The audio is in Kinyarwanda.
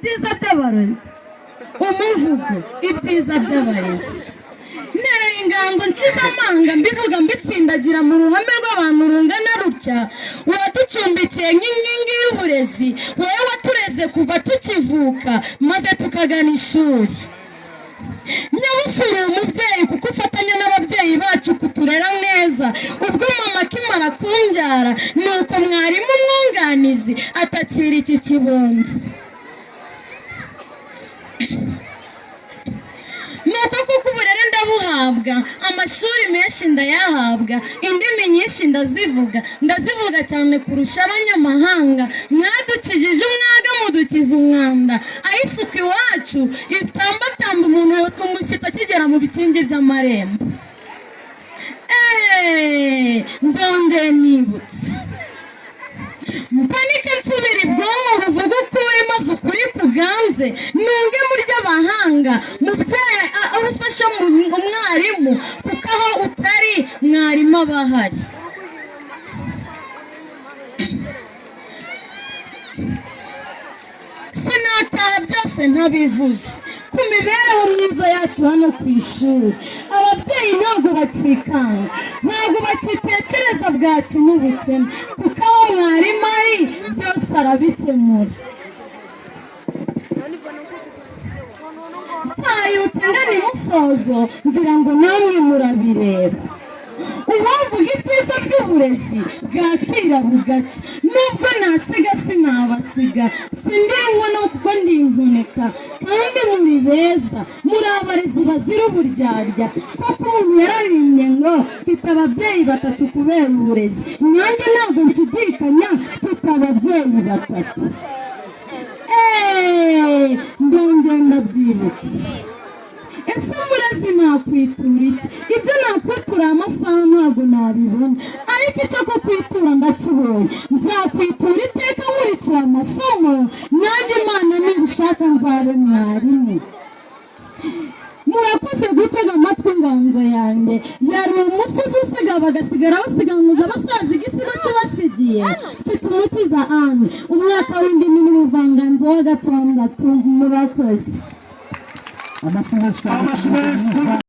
ibyiza by'abarozi, umuvugo ibyiza by'abarezi. Nereye inganzo nshize amanga mbivuga mbitsindagira mu ruhame rw'abantu rungana rutya, uwaducumbikiye nk'inkingi y'uburezi, wowe watureze kuva tukivuka maze tukagana ishuri. Nyabusuru umubyeyi kuko ufatanya n'ababyeyi bacu kuturera neza. Ubwo mama akimara kumbyara nuko mwarimu umwunganizi atakira iki kibondo. Nuko kuko uburere ndabuhabwa, amashuri menshi ndayahabwa, indimi nyinshi ndazivuga cyane kurusha abanyamahanga. Mwadukijije umwaga mudukiza umwanda, aho isuku iwacu itambatamba umuntu umushyitsi akigera mu bikingi by'amarembo. Ndongeye nibutse mpanike nsubira ibwonko buvuga ukuri maze ukuri kuganze, nunge mu ry'abahanga mubyeyi aho ufasha umwarimu kuko aho utari mwarimu aba ahari. Sinataha byose ntabivuze ku mibereho myiza yacu hano ku ishuri. Ababyeyi ntabwo bakikanga, ntabwo bakitekereza bwaki n'ubukene, kuko aho mwarimu ari byose arabikemura. Nsayutse ngana imusozo ngira ngo namwe murabireba. Uwavuga ibyiza by'uburezi bwakira bugacya, nubwo nasiga sinabasiga, sindi inkono kuko ndi inkuneka, kandi muri beza, muri abarezi bazira uburyarya. Koko umuntu yararimbye ngo mfite ababyeyi batatu kubera uburezi, nanjye ntabwo nshidikanya mfite ababyeyi batatu. Ndongera ndabyibutse. Ese umurezi nakwitura iki? Ibyo nakwitura amasaha ntabwo nabibona, ariko icyo kukwitura ndakibonye. Nzakwitura iteka nkurikira amasomo, nanjye Imana nibishaka nzabe mwarimu. Murakoze gutega amatwi inganzo yanjye. Yari umusizi usiga bagasigara basiganuza abasaza igisigo cy'ubasigiye. Mfite Umukiza Anne, umwaka w'indimi n'ubuvanganzo wa 6. Murakoze.